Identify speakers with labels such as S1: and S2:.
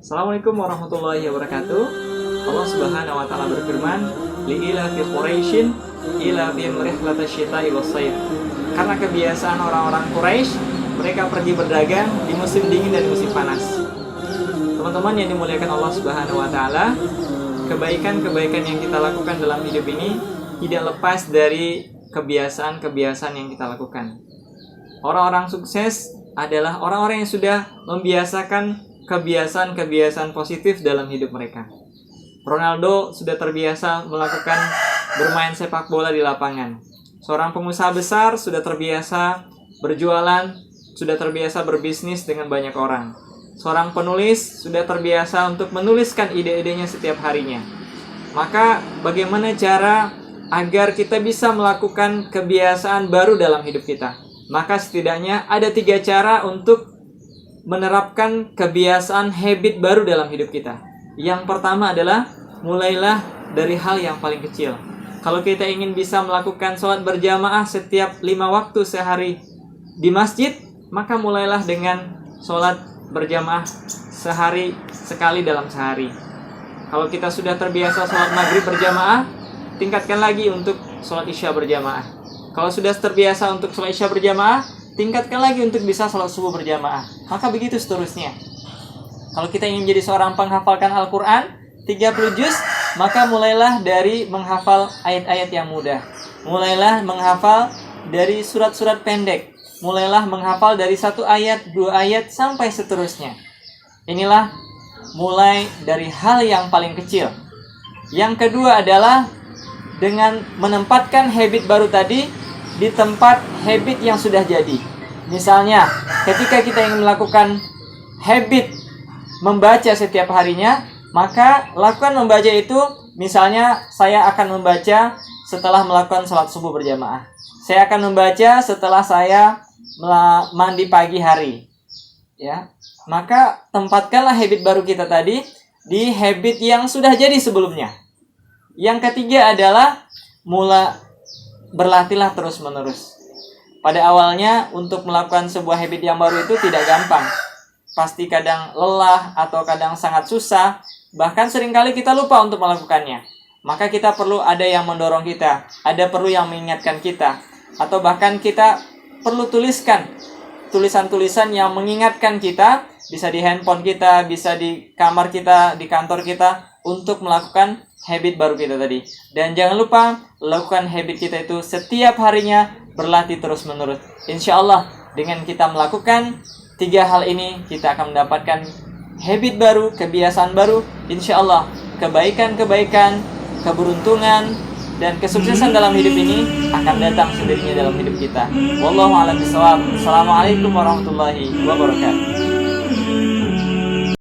S1: Assalamualaikum warahmatullahi wabarakatuh. Allah Subhanahu wa taala berfirman, "Li'ila fi Quraisyin ila fi rihlatash syita'i was-shayf." Karena kebiasaan orang-orang Quraisy, mereka pergi berdagang di musim dingin dan musim panas. Teman-teman yang dimuliakan Allah Subhanahu wa taala, kebaikan-kebaikan yang kita lakukan dalam hidup ini tidak lepas dari kebiasaan-kebiasaan yang kita lakukan. Orang-orang sukses adalah orang-orang yang sudah membiasakan kebiasaan-kebiasaan positif dalam hidup mereka. Ronaldo sudah terbiasa melakukan bermain sepak bola di lapangan. Seorang pengusaha besar sudah terbiasa berjualan, sudah terbiasa berbisnis dengan banyak orang. Seorang penulis sudah terbiasa untuk menuliskan ide-idenya setiap harinya. Maka bagaimana cara agar kita bisa melakukan kebiasaan baru dalam hidup kita? Maka setidaknya ada 3 cara untuk menerapkan kebiasaan habit baru dalam hidup kita. Yang pertama adalah mulailah dari hal yang paling kecil. Kalau kita ingin bisa melakukan sholat berjamaah setiap 5 waktu sehari di masjid, maka mulailah dengan sholat berjamaah sehari sekali dalam sehari. Kalau kita sudah terbiasa sholat maghrib berjamaah, tingkatkan lagi untuk sholat isya berjamaah. Kalau sudah terbiasa untuk sholat isya berjamaah, tingkatkan lagi untuk bisa sholat subuh berjamaah. Maka begitu seterusnya. Kalau kita ingin jadi seorang penghafalkan Al-Quran 30 juz, maka mulailah dari menghafal ayat-ayat yang mudah. Mulailah menghafal dari surat-surat pendek. Mulailah menghafal dari 1 ayat, 2 ayat, sampai seterusnya. Inilah mulai dari hal yang paling kecil. Yang kedua adalah dengan menempatkan habit baru tadi di tempat habit yang sudah jadi. Misalnya, ketika kita ingin melakukan habit membaca setiap harinya, maka lakukan membaca itu, misalnya saya akan membaca setelah melakukan sholat subuh berjamaah. Saya akan membaca setelah saya mandi pagi hari. Ya, maka tempatkanlah habit baru kita tadi di habit yang sudah jadi sebelumnya. Yang ketiga adalah berlatihlah terus-menerus. Pada awalnya untuk melakukan sebuah habit yang baru itu tidak gampang. Pasti kadang lelah atau kadang sangat susah. Bahkan seringkali kita lupa untuk melakukannya. Maka kita perlu ada yang mendorong kita. Ada perlu yang mengingatkan kita. Atau bahkan kita perlu tuliskan tulisan-tulisan yang mengingatkan kita. Bisa di handphone kita, bisa di kamar kita, di kantor kita. Untuk melakukan habit baru kita tadi. Dan jangan lupa lakukan habit kita itu setiap harinya, berlatih terus-menerus. Insya Allah dengan kita melakukan 3 hal ini, kita akan mendapatkan habit baru, kebiasaan baru. Insya Allah kebaikan-kebaikan, keberuntungan, dan kesuksesan dalam hidup ini akan datang sendirinya dalam hidup kita. Wallahu a'lam bishawab. Assalamualaikum warahmatullahi wabarakatuh.